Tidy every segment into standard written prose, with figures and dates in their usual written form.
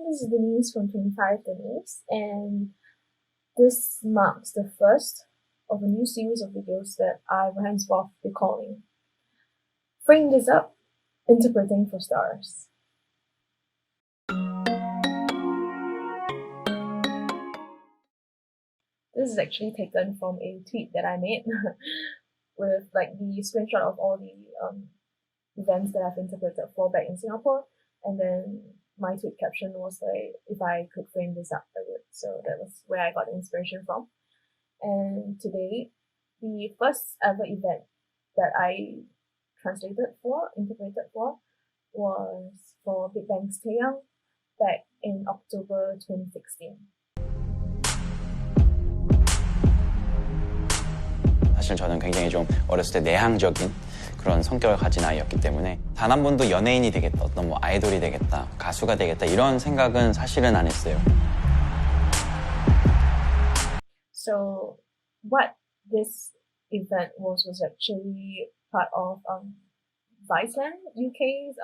this is Denise from 25 Denise, and this marks the first of a new series of videos that I will henceforth be calling Frame This Up, Interpreting for Stars. This is actually taken from a tweet that I made with like the screenshot of all the events that I've interpreted for back in Singapore, and then my tweet caption was like, if I could frame this up, I would. So that was where I got the inspiration from. And today, the first ever event that I interpreted for, was for BIGBANG Taeyang back in October 2016. 사실 저는 굉장히 좀 어렸을 때 내향적인 그런 성격을 가진 아이였기 때문에 단 한 번도 연예인이 되겠다, 어떤 뭐 아이돌이 되겠다, 가수가 되겠다 이런 생각은 사실은 안 했어요. So what this event was actually part of VICELAND UK's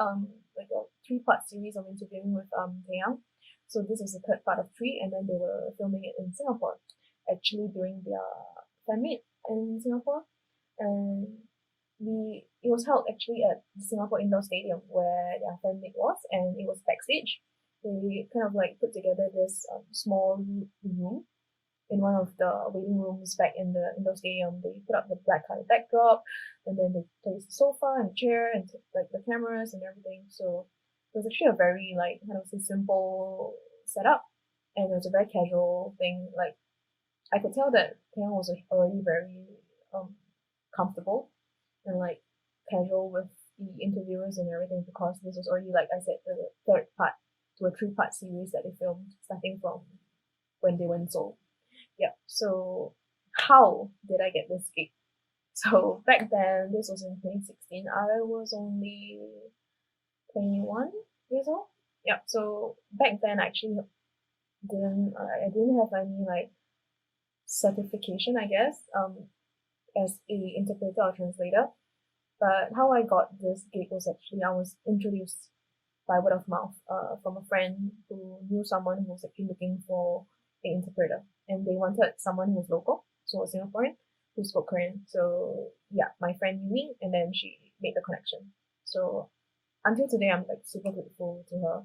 like a 3-part series of interviewing with Taeyang. So this was the third part of 3, and then they were filming it in Singapore, actually during their fan meet in Singapore, and it was held actually at the Singapore Indoor Stadium where their fan meet was, and it was backstage. They kind of like put together this small room in one of the waiting rooms back in the indoor stadium. They put up the black colored backdrop, and then they placed the sofa and chair and like the cameras and everything. So it was actually a very like kind of simple setup, and it was a very casual thing. Like I could tell that Taeyang was already very comfortable and like casual with the interviewers and everything, because this was already, like I said, the third part to a 3-part series that they filmed starting from when they went Seoul. Yeah, so how did I get this gig? So back then, this was in 2016, I was only 21 years old. Yeah, so back then I actually I didn't have any like certification, I guess, as a interpreter or translator. But how I got this gig was actually I was introduced by word of mouth from a friend who knew someone who was actually looking for an interpreter, and they wanted someone who was local, so a Singaporean who spoke Korean. So yeah, my friend knew me, and then she made the connection. So until today, I'm like super grateful to her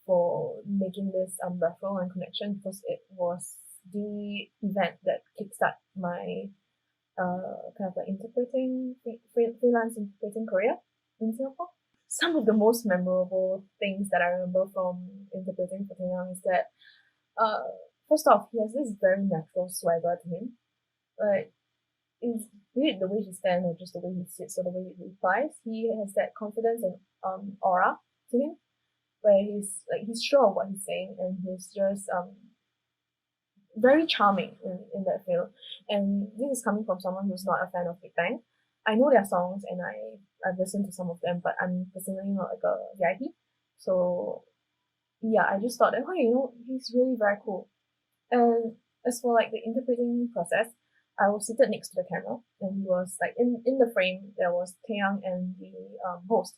for making this referral and connection, because it was the event that kickstarted my kind of like freelance interpreting career in Singapore. Some of the most memorable things that I remember from interpreting for Taeyang is that first off, he has this very natural swagger to him. Like, be it the way he stands or just the way he sits or the way he replies, he has that confidence and aura to him, where he's sure of what he's saying, and he's just very charming in that field. And this is coming from someone who's not a fan of BIGBANG. I know their songs and I've listened to some of them, but I'm personally not like a VIP. So yeah, I just thought that, oh, he's really very cool. And as for like the interpreting process, I was seated next to the camera, and he was like in the frame. There was Taeyang and the host.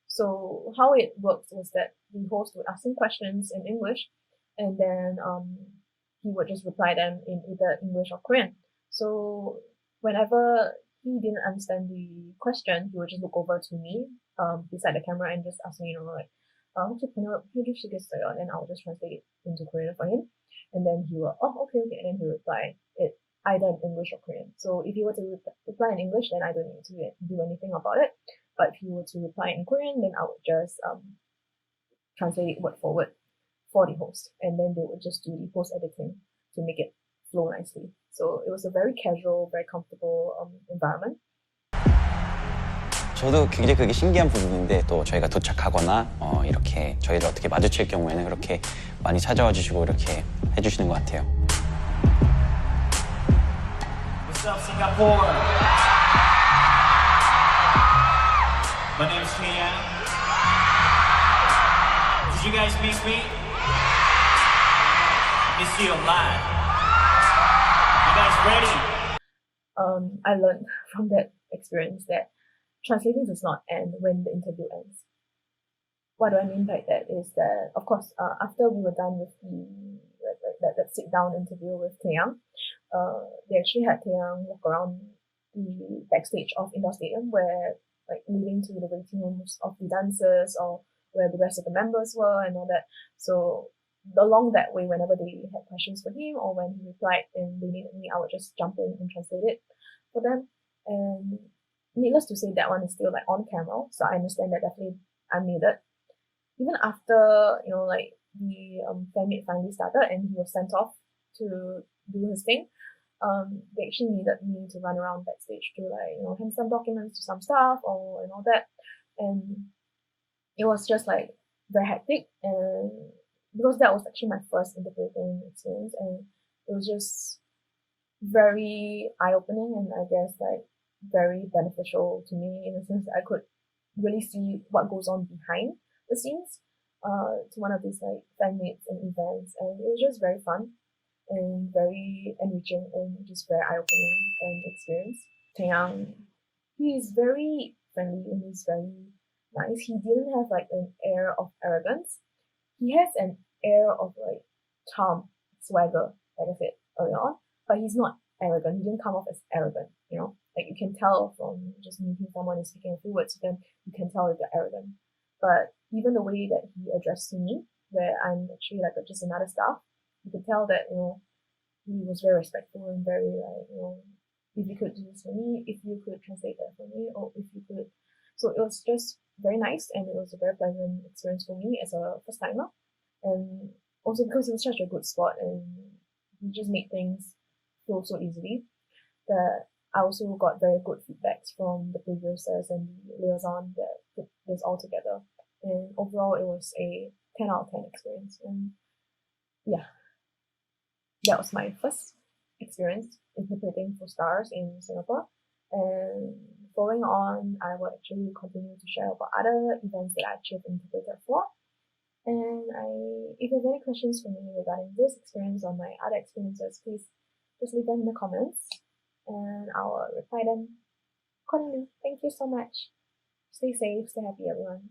So how it worked was that the host would ask him questions in English, and then he would just reply them in either English or Korean. So whenever he didn't understand the question, he would just look over to me beside the camera and just ask me, like, 혹시 번역 해주시겠어요? And I'll just translate it into Korean for him. And then he will, okay. And then he would reply it either in English or Korean. So if he were to reply in English, then I don't need to do anything about it. But if he were to reply in Korean, then I would just translate it word for word for the host. And then they would just do the post editing to make it flow nicely. So it was a very casual, very comfortable environment. 저도 굉장히 그게 신기한 부분인데, 또 저희가 도착하거나 이렇게 저희를 어떻게 마주칠 경우에는 그렇게 많이 찾아와 주시고 이렇게 해주시는 것 같아요. What's up, Singapore? My name is Taeyang. Did you guys miss me? Miss you a lot. You guys ready? I learned from that experience that translating does not end when the interview ends. what do I mean by that is that, of course, after we were done with that sit down interview with Taeyang, they actually had Taeyang walk around the backstage of Indoor Stadium, where like leading to the waiting rooms of the dancers or where the rest of the members were and all that. So along that way, whenever they had questions for him or when he replied and they needed me, I would just jump in and translate it for them. And needless to say, that one is still like on camera, so I understand that definitely I'm needed. Even after like the fan meet finally started and he was sent off to do his thing, they actually needed me to run around backstage to like hand some documents to some staff or and all that, and it was just like very hectic, and because that was actually my first interpreting experience, and it was just very eye-opening and I guess like very beneficial to me in the sense that I could really see what goes on behind the scenes to one of these like fan meets and events, and it was just very fun and very enriching and just very eye-opening experience. Taeyang, he is very friendly and he's very nice. He didn't have like an air of arrogance. He has an air of like charm, swagger, like I said earlier on, but he's not arrogant. He didn't come off as arrogant, Like you can tell from just meeting someone and speaking a few words to them, you can tell if they're arrogant. But even the way that he addressed me, where I'm actually like just another staff, you could tell that, he was very respectful and very like, if you could do this for me, if you could translate that for me, or if you could. So it was just very nice and it was a very pleasant experience for me as a first timer. And also because he was such a good sport and he just made things flow so easily that I also got very good feedbacks from the producers and the liaison that put this all together. And overall, it was a 10 out of 10 experience. And yeah, that was my first experience interpreting for stars in Singapore. And following on, I will actually continue to share about other events that I actually interpreted for. And if you have any questions for me regarding this experience or my other experiences, please just leave them in the comments and I will reply them accordingly. Thank you so much. Stay safe, stay happy, everyone.